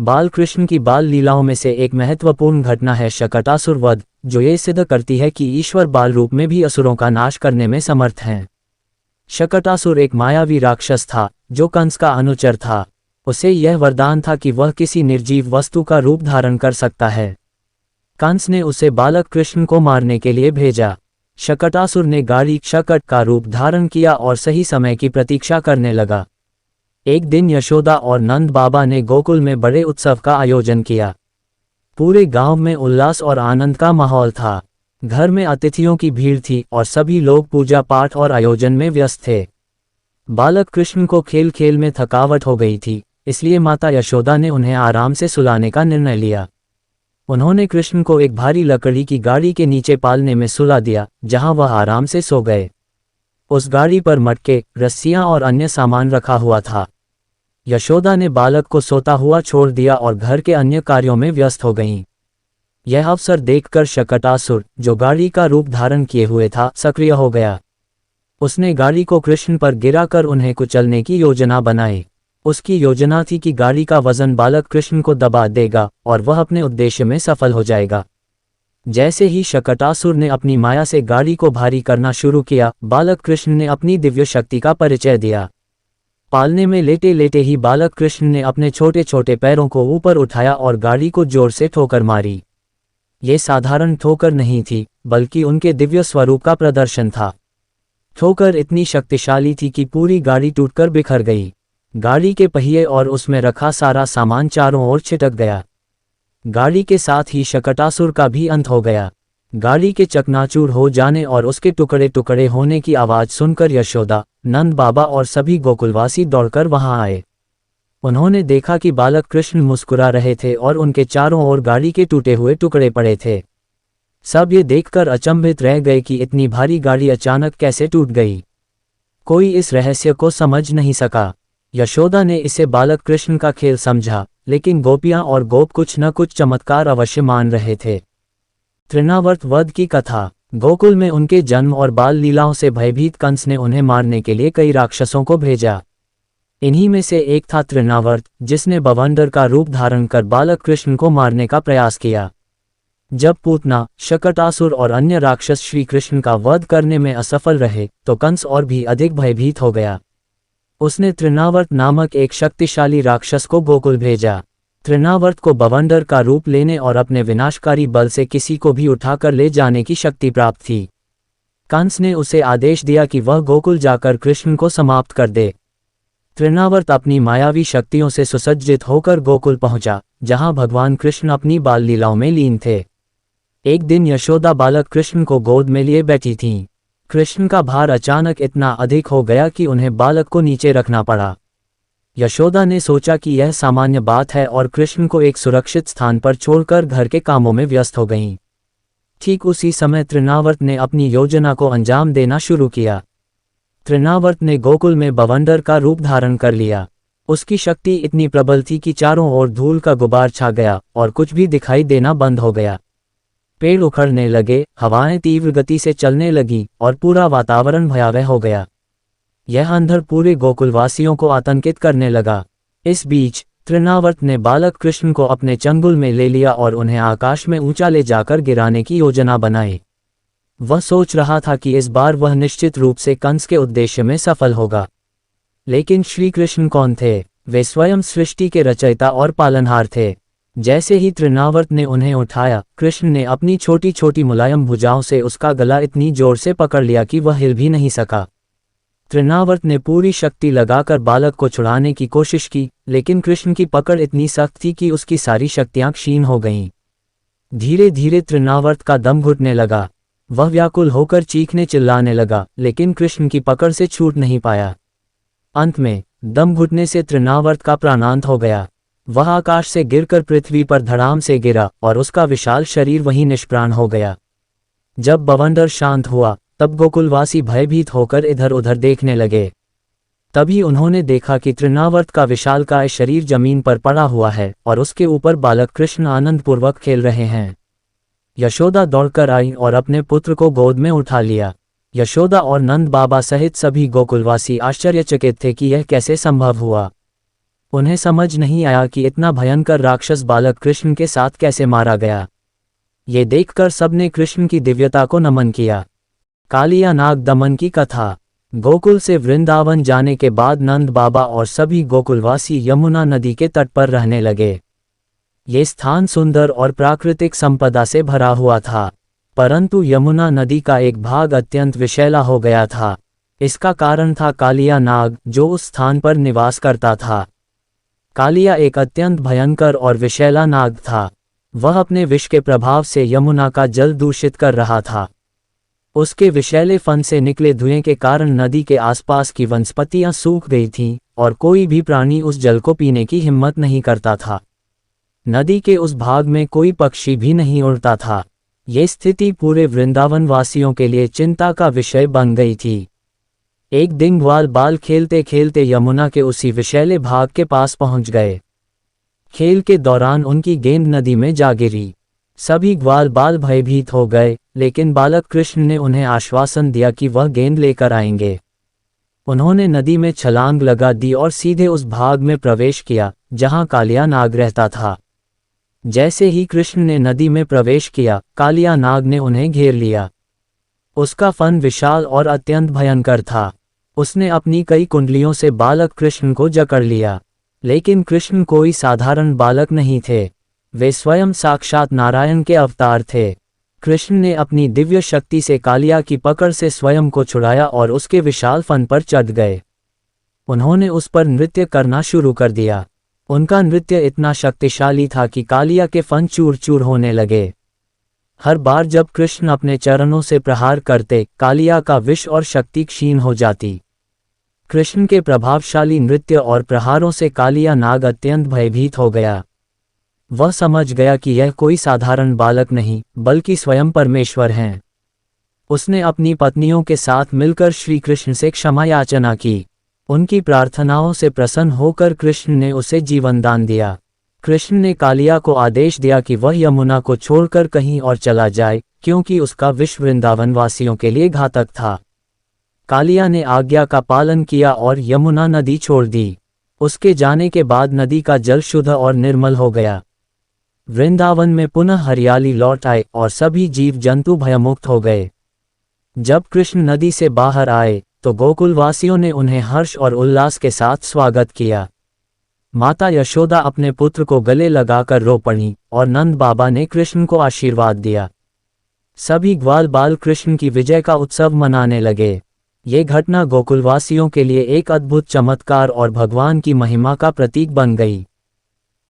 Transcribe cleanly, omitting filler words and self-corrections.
बाल कृष्ण की बाल लीलाओं में से एक महत्वपूर्ण घटना है शकटासुर वध, जो ये सिद्ध करती है कि ईश्वर बाल रूप में भी असुरों का नाश करने में समर्थ हैं। शकटासुर एक मायावी राक्षस था जो कंस का अनुचर था। उसे यह वरदान था कि वह किसी निर्जीव वस्तु का रूप धारण कर सकता है। कंस ने उसे बालक कृष्ण को मारने के लिए भेजा। शकटासुर ने गाड़ी शकट का रूप धारण किया और सही समय की प्रतीक्षा करने लगा। एक दिन यशोदा और नंद बाबा ने गोकुल में बड़े उत्सव का आयोजन किया। पूरे गांव में उल्लास और आनंद का माहौल था। घर में अतिथियों की भीड़ थी और सभी लोग पूजा पाठ और आयोजन में व्यस्त थे। बालक कृष्ण को खेल खेल में थकावट हो गई थी, इसलिए माता यशोदा ने उन्हें आराम से सुलाने का निर्णय लिया। उन्होंने कृष्ण को एक भारी लकड़ी की गाड़ी के नीचे पालने में सुला दिया, जहां वह आराम से सो गए। उस गाड़ी पर मटके, रस्सियां और अन्य सामान रखा हुआ था। यशोदा ने बालक को सोता हुआ छोड़ दिया और घर के अन्य कार्यों में व्यस्त हो गईं। यह अवसर देखकर शकटासुर, जो गाड़ी का रूप धारण किए हुए था, सक्रिय हो गया। उसने गाड़ी को कृष्ण पर गिराकर उन्हें कुचलने की योजना बनाई। उसकी योजना थी कि गाड़ी का वजन बालक कृष्ण को दबा देगा और वह अपने उद्देश्य में सफल हो जाएगा। जैसे ही शकटासुर ने अपनी माया से गाड़ी को भारी करना शुरू किया, बालक कृष्ण ने अपनी दिव्य शक्ति का परिचय दिया। पालने में लेटे लेटे ही बालक कृष्ण ने अपने छोटे छोटे पैरों को ऊपर उठाया और गाड़ी को जोर से ठोकर मारी। ये साधारण ठोकर नहीं थी, बल्कि उनके दिव्य स्वरूप का प्रदर्शन था। ठोकर इतनी शक्तिशाली थी कि पूरी गाड़ी टूटकर बिखर गई। गाड़ी के पहिए और उसमें रखा सारा सामान चारों ओर छिटक गया। गाड़ी के साथ ही शकटासुर का भी अंत हो गया। गाड़ी के चकनाचूर हो जाने और उसके टुकड़े टुकड़े होने की आवाज़ सुनकर यशोदा, नंद बाबा और सभी गोकुलवासी दौड़कर वहां आए। उन्होंने देखा कि बालक कृष्ण मुस्कुरा रहे थे और उनके चारों ओर गाड़ी के टूटे हुए टुकड़े पड़े थे। सब ये देखकर अचंभित रह गए कि इतनी भारी गाड़ी अचानक कैसे टूट गई। कोई इस रहस्य को समझ नहीं सका। यशोदा ने इसे बालक कृष्ण का खेल समझा, लेकिन गोपियां और गोप कुछ न कुछ चमत्कार अवश्य मान रहे थे। तृणावर्त वध की कथा। गोकुल में उनके जन्म और बाल लीलाओं से भयभीत कंस ने उन्हें मारने के लिए कई राक्षसों को भेजा। इन्हीं में से एक था तृणावर्त, जिसने बवंडर का रूप धारण कर बालक कृष्ण को मारने का प्रयास किया। जब पूतना, शकटासुर और अन्य राक्षस श्री कृष्ण का वध करने में असफल रहे, तो कंस और भी अधिक भयभीत हो गया। उसने तृणावर्त नामक एक शक्तिशाली राक्षस को गोकुल भेजा। तृणावर्त को बवंडर का रूप लेने और अपने विनाशकारी बल से किसी को भी उठाकर ले जाने की शक्ति प्राप्त थी। कंस ने उसे आदेश दिया कि वह गोकुल जाकर कृष्ण को समाप्त कर दे। तृणावर्त अपनी मायावी शक्तियों से सुसज्जित होकर गोकुल पहुंचा, जहां भगवान कृष्ण अपनी बाल लीलाओं में लीन थे। एक दिन यशोदा बालक कृष्ण को गोद में लिए बैठी थीं। कृष्ण का भार अचानक इतना अधिक हो गया कि उन्हें बालक को नीचे रखना पड़ा। यशोदा ने सोचा कि यह सामान्य बात है और कृष्ण को एक सुरक्षित स्थान पर छोड़कर घर के कामों में व्यस्त हो गईं। ठीक उसी समय तृणावर्त ने अपनी योजना को अंजाम देना शुरू किया। तृणावर्त ने गोकुल में बवंडर का रूप धारण कर लिया। उसकी शक्ति इतनी प्रबल थी कि चारों ओर धूल का गुबार छा गया और कुछ भी दिखाई देना बंद हो गया। पेड़ उखड़ने लगे, हवाएं तीव्र गति से चलने लगीं और पूरा वातावरण भयावह हो गया। यह अंधड़ पूरे गोकुलवासियों को आतंकित करने लगा। इस बीच तृणावर्त ने बालक कृष्ण को अपने चंगुल में ले लिया और उन्हें आकाश में ऊंचा ले जाकर गिराने की योजना बनाई। वह सोच रहा था कि इस बार वह निश्चित रूप से कंस के उद्देश्य में सफल होगा। लेकिन श्री कृष्ण कौन थे? वे स्वयं सृष्टि के रचयिता और पालनहार थे। जैसे ही तृणावर्त ने उन्हें उठाया, कृष्ण ने अपनी छोटी छोटी मुलायम भुजाओं से उसका गला इतनी जोर से पकड़ लिया कि वह हिल भी नहीं सका। तृणावर्त ने पूरी शक्ति लगाकर बालक को छुड़ाने की कोशिश की, लेकिन कृष्ण की पकड़ इतनी सख्त थी कि उसकी सारी शक्तियां क्षीण हो गईं। धीरे धीरे तृणावर्त का दम घुटने लगा। वह व्याकुल होकर चीखने चिल्लाने लगा, लेकिन कृष्ण की पकड़ से छूट नहीं पाया। अंत में दम घुटने से तृणावर्त का प्राणांत हो गया। वह आकाश से गिरकर पृथ्वी पर धड़ाम से गिरा और उसका विशाल शरीर वहीं निष्प्राण हो गया। जब बवंडर शांत हुआ, तब गोकुलवासी भयभीत होकर इधर उधर देखने लगे। तभी उन्होंने देखा कि तृणावर्त का विशालकाय शरीर जमीन पर पड़ा हुआ है और उसके ऊपर बालक कृष्ण आनंदपूर्वक खेल रहे हैं। यशोदा दौड़कर आई और अपने पुत्र को गोद में उठा लिया। यशोदा और नंद बाबा सहित सभी गोकुलवासी आश्चर्यचकित थे कि यह कैसे संभव हुआ। उन्हें समझ नहीं आया कि इतना भयंकर राक्षस बालक कृष्ण के साथ कैसे मारा गया। ये देखकर सबने कृष्ण की दिव्यता को नमन किया। कालिया नाग दमन की कथा। गोकुल से वृंदावन जाने के बाद नंद बाबा और सभी गोकुलवासी यमुना नदी के तट पर रहने लगे। ये स्थान सुंदर और प्राकृतिक संपदा से भरा हुआ था, परंतु यमुना नदी का एक भाग अत्यंत विषैला हो गया था। इसका कारण था कालिया नाग, जो उस स्थान पर निवास करता था। कालिया एक अत्यंत भयंकर और विषैला नाग था। वह अपने विष के प्रभाव से यमुना का जल दूषित कर रहा था। उसके विषैले फन से निकले धुएं के कारण नदी के आसपास की वनस्पतियां सूख गई थीं और कोई भी प्राणी उस जल को पीने की हिम्मत नहीं करता था। नदी के उस भाग में कोई पक्षी भी नहीं उड़ता था। ये स्थिति पूरे वृंदावन वासियों के लिए चिंता का विषय बन गई थी। एक दिन ग्वाल बाल खेलते खेलते यमुना के उसी विषैले भाग के पास पहुंच गए। खेल के दौरान उनकी गेंद नदी में जा गिरी। सभी ग्वाल बाल भयभीत हो गए, लेकिन बालक कृष्ण ने उन्हें आश्वासन दिया कि वह गेंद लेकर आएंगे। उन्होंने नदी में छलांग लगा दी और सीधे उस भाग में प्रवेश किया जहां कालिया नाग रहता था। जैसे ही कृष्ण ने नदी में प्रवेश किया, कालिया नाग ने उन्हें घेर लिया। उसका फन विशाल और अत्यंत भयंकर था। उसने अपनी कई कुंडलियों से बालक कृष्ण को जकड़ लिया, लेकिन कृष्ण कोई साधारण बालक नहीं थे। वे स्वयं साक्षात नारायण के अवतार थे। कृष्ण ने अपनी दिव्य शक्ति से कालिया की पकड़ से स्वयं को छुड़ाया और उसके विशाल फन पर चढ़ गए। उन्होंने उस पर नृत्य करना शुरू कर दिया। उनका नृत्य इतना शक्तिशाली था कि कालिया के फन चूर चूर होने लगे। हर बार जब कृष्ण अपने चरणों से प्रहार करते, कालिया का विष और शक्ति क्षीण हो जाती। कृष्ण के प्रभावशाली नृत्य और प्रहारों से कालिया नाग अत्यंत भयभीत हो गया। वह समझ गया कि यह कोई साधारण बालक नहीं, बल्कि स्वयं परमेश्वर हैं। उसने अपनी पत्नियों के साथ मिलकर श्री कृष्ण से क्षमा याचना की। उनकी प्रार्थनाओं से प्रसन्न होकर कृष्ण ने उसे जीवन दान दिया। कृष्ण ने कालिया को आदेश दिया कि वह यमुना को छोड़कर कहीं और चला जाए, क्योंकि उसका विष वृंदावन वासियों के लिए घातक था। कालिया ने आज्ञा का पालन किया और यमुना नदी छोड़ दी। उसके जाने के बाद नदी का जल शुद्ध और निर्मल हो गया। वृंदावन में पुनः हरियाली लौट आई और सभी जीव जंतु भयमुक्त हो गए। जब कृष्ण नदी से बाहर आए तो गोकुलवासियों ने उन्हें हर्ष और उल्लास के साथ स्वागत किया। माता यशोदा अपने पुत्र को गले लगाकर रो पड़ी और नंद बाबा ने कृष्ण को आशीर्वाद दिया। सभी ग्वाल बाल कृष्ण की विजय का उत्सव मनाने लगे। ये घटना गोकुलवासियों के लिए एक अद्भुत चमत्कार और भगवान की महिमा का प्रतीक बन गई।